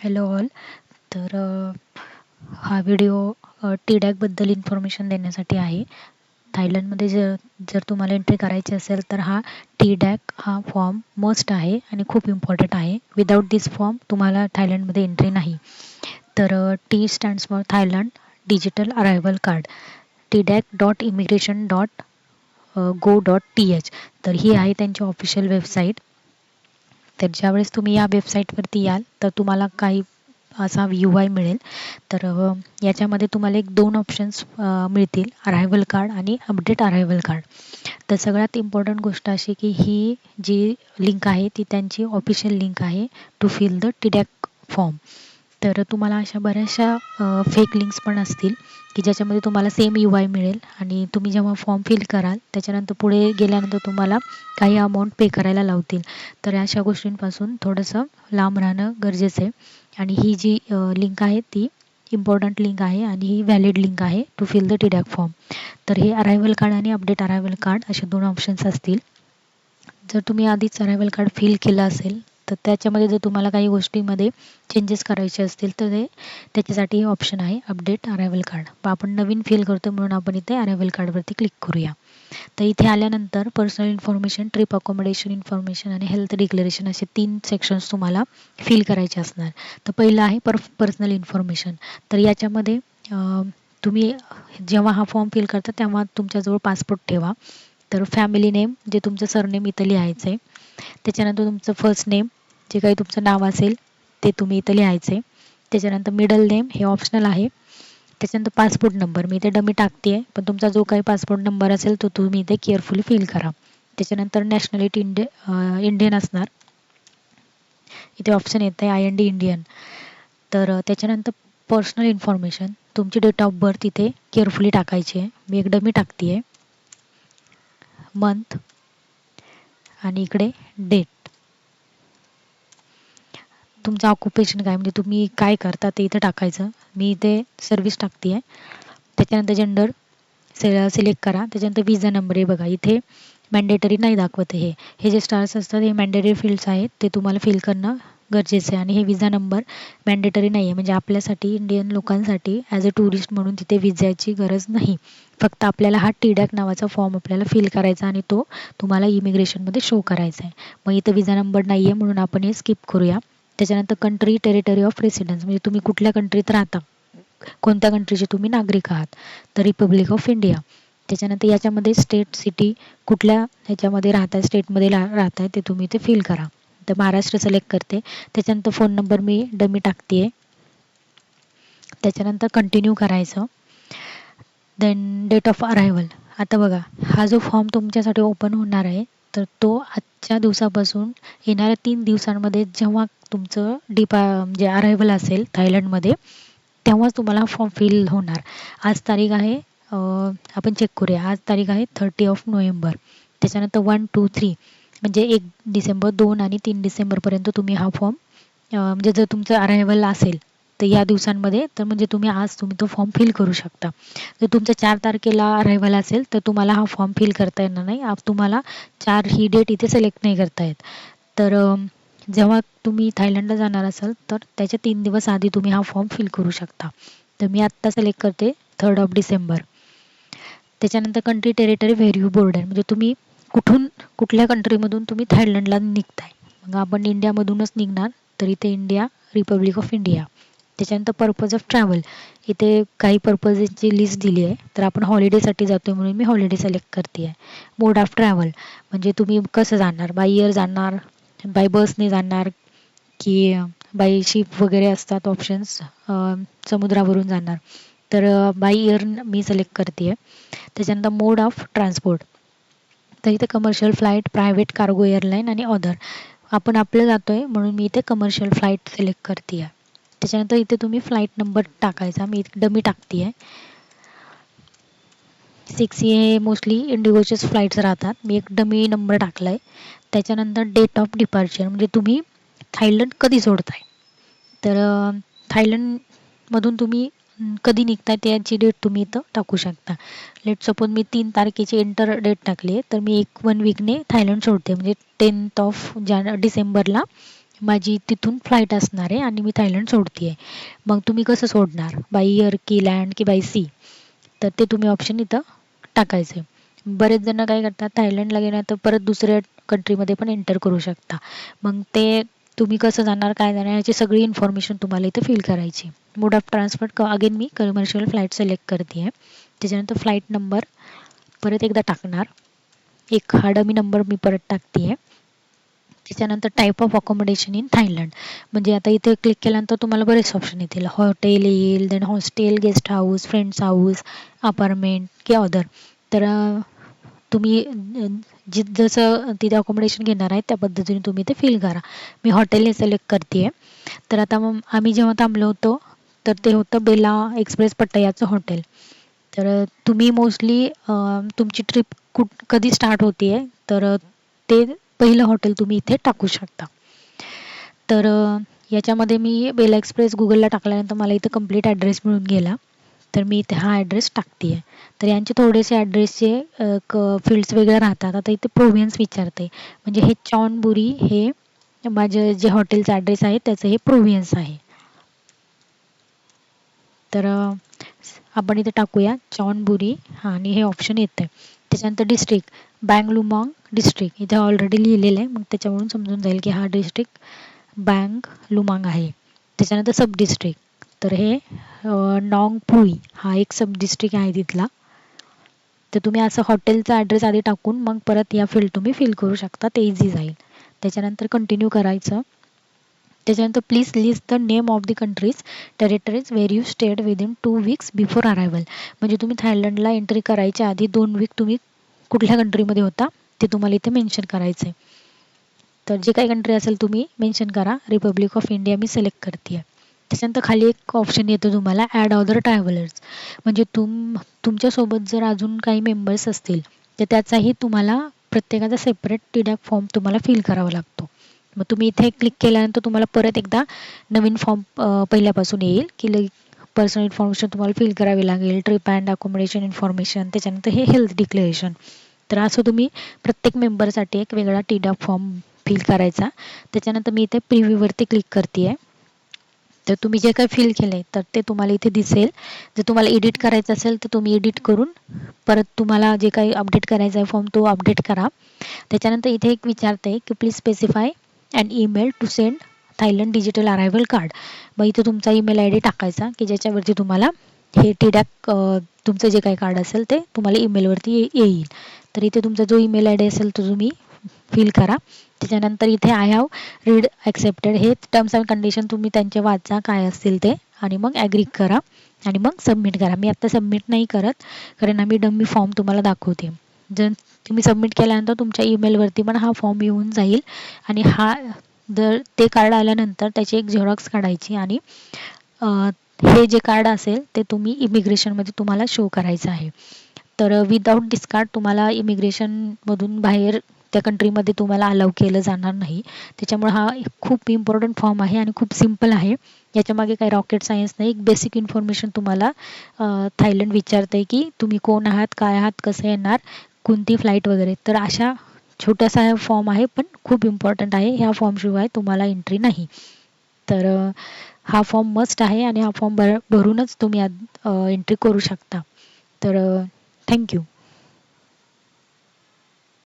Hello all. तर हा video TDAC-बद्दल information देण्यासाठी आहे. थायलंडमध्ये जर तुम्हाला एंट्री करायची असेल तर हा TDAC हा फॉर्म मस्ट आहे आणि खूप इम्पॉर्टंट आहे. विदाऊट दिस फॉर्म तुम्हाला थायलंडमध्ये एंट्री नाही. तर T stands for Thailand digital arrival card. tdac.immigration.go.th. तर ही आहे त्यांची ऑफिशियल वेबसाईट. तर ज्यावेळेस तुम्ही या वेबसाईटवरती याल तर तुम्हाला काही असा UI मिळेल. तर याच्यामध्ये तुम्हाला एक 2 ऑप्शन्स मिळतील, अरायव्हल कार्ड आणि अपडेट अरायव्हल कार्ड. तर सगळ्यात इम्पॉर्टंट गोष्ट अशी की ही जी लिंक आहे ती त्यांची ऑफिशियल लिंक आहे to fill the TDAC form. तर तुम्हाला अशा बऱ्याचशा फेक लिंक्स पण असतील की ज्याच्यामध्ये तुम्हाला सेम UI मिळेल आणि तुम्ही जेव्हा फॉर्म फिल कराल त्याच्यानंतर पुढे गेल्यानंतर तुम्हाला काही अमाऊंट पे करायला लावतील. तर अशा गोष्टींपासून थोडंसं लांब राहणं गरजेचं आहे. आणि ही जी लिंक आहे ती इम्पॉर्टंट लिंक आहे आणि ही व्हॅलिड लिंक आहे to fill the TDAC form. तर हे अरायव्हल कार्ड आणि अपडेट अरायव्हल कार्ड असे 2 ऑप्शन्स असतील. जर तुम्ही आधीच अरायव्हल कार्ड फिल केलं असेल तर त्याच्यामध्ये जर तुम्हाला काही गोष्टीमध्ये चेंजेस करायचे असतील तर त्याच्यासाठी हे ऑप्शन आहे अपडेट अरायव्हल कार्ड. आपण नवीन फिल करतो म्हणून आपण इथे अरायव्हल कार्डवरती क्लिक करूया. तर इथे आल्यानंतर personal information, trip accommodation information आणि हेल्थ डिक्लेरेशन असे 3 सेक्शन्स तुम्हाला फिल करायचे असणार. तर पहिलं आहे पर्सनल इन्फॉर्मेशन. तर याच्यामध्ये तुम्ही जेव्हा हा फॉर्म फिल करता तेव्हा तुमच्याजवळ पासपोर्ट ठेवा. तर फॅमिली नेम जे तुमचं सरनेम इथं लिहायचं आहे. त्याच्यानंतर तुमचं फर्स्ट नेम जे काही तुमचं नाव असेल ते तुम्ही इथं लिहायचं आहे. त्याच्यानंतर मिडल नेम हे ऑप्शनल आहे. त्याच्यानंतर पासपोर्ट नंबर मी इथे डमी टाकते आहे, पण तुमचा जो काही पासपोर्ट नंबर असेल तो तुम्ही इथे केअरफुली फिल करा. त्याच्यानंतर नॅशनॅलिटी इंडियन असणार. इथे ऑप्शन येतं आहे IND इंडियन. तर त्याच्यानंतर पर्सनल इन्फॉर्मेशन तुमची डेट ऑफ बर्थ इथे केअरफुली टाकायची आहे. मी एक डमी टाकते आहे. मंथ आणि इकडे डेट. तुमचं ऑक्युपेशन काय म्हणजे तुम्ही काय करता ते इथे टाकायचं. मी इथे सर्व्हिस टाकते आहे. त्याच्यानंतर जेंडर सिलेक्ट करा. त्याच्यानंतर विजा नंबर आहे बघा इथे मॅन्डेटरी नाही दाखवत हे. हे जे स्टार्स असतात हे मॅन्डेटरी फील्ड्स आहेत ते तुम्हाला फिल करणं गरजेचं आहे. आणि हे विजा नंबर मॅन्डेटरी नाही आहे म्हणजे आपल्यासाठी इंडियन लोकांसाठी ॲज अ टुरिस्ट म्हणून तिथे विजाची गरज नाही. फक्त आपल्याला हा TDAC नावाचा फॉर्म आपल्याला फिल करायचा आणि तो तुम्हाला इमिग्रेशनमध्ये शो करायचा आहे. मग इथं विजा नंबर नाही आहे म्हणून आपण हे स्किप करूया. त्याच्यानंतर कंट्री टेरिटरी ऑफ रेसिडेन्स म्हणजे तुम्ही कुठल्या कंट्रीत राहता, कोणत्या कंट्रीचे तुम्ही नागरिक आहात. तर रिपब्लिक ऑफ इंडिया. त्याच्यानंतर याच्यामध्ये स्टेट, सिटी कुठल्या ह्याच्यामध्ये राहताय, स्टेटमध्ये राहताय ते तुम्ही इथे फिल करा. तर महाराष्ट्र सिलेक्ट करते. त्याच्यानंतर फोन नंबर मी डमी टाकते आहे. त्याच्यानंतर कंटिन्यू करायचं. Then date of arrival. आता बघा हा जो फॉर्म तुमच्यासाठी ओपन होणार आहे तर तो आजच्या दिवसापासून येणाऱ्या 3 दिवसांमध्ये जेव्हा तुमचं म्हणजे अरायव्हल असेल थायलंडमध्ये तेव्हाच तुम्हाला फॉर्म फिल होणार. आज तारीख आहे आपण चेक करूया. आज तारीख आहे 30 नोव्हेंबर. त्याच्यानंतर 1, 2, 3 म्हणजे 1 डिसेंबर, 2 आणि 3 डिसेंबरपर्यंत तुम्ही हा फॉर्म म्हणजे जर तुमचं अरायव्हल असेल तर या दिवसांमध्ये तर म्हणजे तुम्ही तो फॉर्म फिल करू शकता. जर तुमचं 4 तारखेला अरायव्हल असेल तर तुम्हाला हा फॉर्म फिल करता येणार नाही. तुम्हाला 4 ही डेट इथे सिलेक्ट नाही करता येत. तर जेव्हा तुम्ही थायलंडला जाणार असाल तर त्याच्या 3 दिवस आधी तुम्ही हा फॉर्म फिल करू शकता. तर मी आत्ता सिलेक्ट करते 3 डिसेंबर. त्याच्यानंतर country territory where you border म्हणजे तुम्ही कुठल्या कंट्रीमधून तुम्ही थायलंडला निघताय. मग आपण इंडियामधूनच निघणार तर इथे इंडिया, रिपब्लिक ऑफ इंडिया. त्याच्यानंतर पर्पज ऑफ ट्रॅव्हल इथे काही पर्पजेसची लिस्ट दिली आहे. तर आपण हॉलिडेसाठी जातो म्हणून मी हॉलिडे सिलेक्ट करते आहे. मोड ऑफ ट्रॅव्हल म्हणजे तुम्ही कसं जाणार, बाय एअर जाणार, बाय बसने जाणार की बाय शिप वगैरे असतात ऑप्शन्स, समुद्रावरून जाणार. तर बाय एअर मी सिलेक्ट करते आहे. त्याच्यानंतर मोड ऑफ ट्रान्सपोर्ट तर इथे commercial flight, private cargo airline आणि अदर. आपण आपलं जातो आहे म्हणून मी इथे कमर्शियल फ्लाईट सिलेक्ट करते आहे. त्याच्यानंतर इथे तुम्ही फ्लाईट नंबर टाकायचा. मी इथे डमी टाकते आहे. 6 हे मोस्टली इंडिगोचेच फ्लाईट्स राहतात. मी एक डमी नंबर टाकला आहे. त्याच्यानंतर डेट ऑफ डिपार्चर म्हणजे तुम्ही थायलंड कधी सोडताय. तर थायलंडमधून तुम्ही कधी निघताय त्याची डेट तुम्ही इथं टाकू शकता. लेट सपोज मी 3 तारखेची एंटर डेट टाकली आहे तर मी 1 वीकने थायलंड सोडते म्हणजे 10th डिसेंबरला माझी तिथून फ्लाईट असणार आहे आणि मी थायलंड सोडते आहे. मग तुम्ही कसं सोडणार, बाय एअर की लँड की बाय सी? तर ते तुम्ही ऑप्शन इथं टाकायचं आहे. बरेच जण काय करतात, थायलंडला गेल्यानंतर परत दुसऱ्या कंट्रीमध्ये पण एंटर करू शकता. मग ते तुम्ही कसं जाणार, काय जाणार, याची सगळी इन्फॉर्मेशन तुम्हाला इथं फिल करायची. मोड ऑफ ट्रान्सपोर्ट अगेन मी कमर्शियल फ्लाईट सिलेक्ट करते आहे. त्याच्यानंतर फ्लाईट नंबर परत एकदा टाकणार. एक हा डमी नंबर मी परत टाकते आहे. त्याच्यानंतर type of accommodation in Thailand, म्हणजे आता इथे क्लिक केल्यानंतर तुम्हाला बरेच ऑप्शन येतील. हॉटेल येईल, then hostel, guest house, friends house, apartment की अदर. तर तुम्ही जसं तिथे अकोमोडेशन घेणार आहे त्या पद्धतीने तुम्ही ते फिल करा. मी हॉटेल हे सिलेक्ट करते आहे. तर आता मग आम्ही जेव्हा थांबलो होतो तर ते होतं बेला एक्सप्रेस पट्टयाचं हॉटेल. तर तुम्ही मोस्टली तुमची ट्रिप कधी स्टार्ट होते आहे तर ते पहिलं हॉटेल तुम्ही इथे टाकू शकता. तर याच्यामध्ये मी बेला एक्सप्रेस गुगलला टाकल्यानंतर मला इथं कंप्लीट ॲड्रेस मिळून गेला. तर मी इथे हा ॲड्रेस टाकते आहे. तर यांचे थोडेसे ॲड्रेसचे फील्ड्स वेगळे राहतात. आता इथे प्रोव्हिन्स विचारते, म्हणजे हे चॉनबुरी हे माझं जे हॉटेलचा ॲड्रेस आहे त्याचं हे प्रोव्हिन्स आहे. तर आपण इथे टाकूया चॉनबुरी आणि हे ऑप्शन येतं आहे. त्याच्यानंतर डिस्ट्रिक्ट बँगलुमांग डिस्ट्रिक्ट इथे ऑलरेडी लिहिलेलं आहे, मग त्याच्यावरून समजून जाईल की हा डिस्ट्रिक्ट बँगलुमांग आहे. त्याच्यानंतर सब डिस्ट्रिक्ट, तर हे नॉंगपुई हा एक सब डिस्ट्रिक्ट आहे तिथला. तर तुम्ही असं हॉटेलचा ॲड्रेस आधी टाकून मग परत या फील्ड तुम्ही फिल करू शकता, ते इझी जाईल. त्याच्यानंतर कंटिन्यू करायचं. त्याच्यानंतर please list the name of the countries territories where you stayed within 2 weeks before arrival, म्हणजे तुम्ही थायलंडला एंट्री करायच्या आधी 2 वीक तुम्ही कुठल्या कंट्रीमध्ये होता ते तुम्हाला इथे मेन्शन करायचं आहे. तर जे काही कंट्री असेल तुम्ही मेन्शन करा. Republic of India me select करते आहे. त्याच्यानंतर खाली एक ऑप्शन येतो तुम्हाला ॲड अदर ट्रॅव्हलर्स, म्हणजे तुमच्यासोबत जर अजून काही मेंबर्स असतील तर त्याचाही तुम्हाला प्रत्येकाचा सेपरेट TDAP फॉर्म तुम्हाला फिल करावा लागतो. मग तुम्ही इथे क्लिक केल्यानंतर तुम्हाला परत एकदा नवीन फॉर्म पहिल्यापासून येईल की पर्सनल इन्फॉर्मेशन तुम्हाला फिल करावी लागेल, ट्रिप अँड अकोमोडेशन इन्फॉर्मेशन, त्याच्यानंतर हे हेल्थ डिक्लेरेशन. तर असं तुम्ही प्रत्येक मेंबरसाठी एक वेगळा TDAP फॉर्म फिल करायचा. त्याच्यानंतर मी इथे प्रिव्ह्यूवरती क्लिक करते आहे. तर तुम्ही जे काही फिल केलं आहे तर ते तुम्हाला इथे दिसेल. जर तुम्हाला एडिट करायचं असेल तर तुम्ही एडिट करून परत तुम्हाला जे काही अपडेट करायचा आहे फॉर्म तो अपडेट करा. त्याच्यानंतर इथे एक विचारते की please specify and email to send Thailand digital arrival card. मग इथे तुमचा ईमेल ID टाकायचा की ज्याच्यावरती तुम्हाला हे TDAP तुमचं जे काही कार्ड असेल ते तुम्हाला ईमेलवरती येईल. तर इथे तुमचा जो ईमेल ID असेल तो तुम्ही फिल करा. त्याच्यानंतर इथे आय हॅव रीड ॲक्सेप्टेड हे टर्म्स अँड कंडिशन तुम्ही त्यांचे वाचा काय असतील ते, आणि मग ॲग्री करा आणि मग सबमिट करा. मी आत्ता सबमिट नाही करत कारण आम्ही डमी फॉर्म तुम्हाला दाखवते. जर तुम्ही सबमिट केल्यानंतर तुमच्या ईमेलवरती पण हा फॉर्म येऊन जाईल आणि जर ते कार्ड आल्यानंतर त्याची एक झेरॉक्स काढायची आणि हे जे कार्ड असेल ते तुम्ही इमिग्रेशनमध्ये तुम्हाला शो करायचं आहे. तर विदाऊट डिस्कार्ड तुम्हाला इमिग्रेशनमधून बाहेर त्या कंट्रीमध्ये तुम्हाला अलाउ केलं जाणार नाही. त्याच्यामुळे हा खूप इम्पॉर्टंट फॉर्म आहे आणि खूप सिम्पल आहे. याच्यामागे काही रॉकेट सायन्स नाही. एक बेसिक इन्फॉर्मेशन तुम्हाला थायलंड विचारतं आहे की तुम्ही कोण आहात, काय आहात, कसं येणार, कोणती फ्लाईट वगैरे. तर अशा छोटासा हा फॉर्म आहे पण खूप इम्पॉर्टंट आहे. ह्या फॉर्मशिवाय तुम्हाला एंट्री नाही. तर हा फॉर्म मस्ट आहे आणि हा फॉर्म भरूनच तुम्ही एंट्री करू शकता. तर थँक्यू.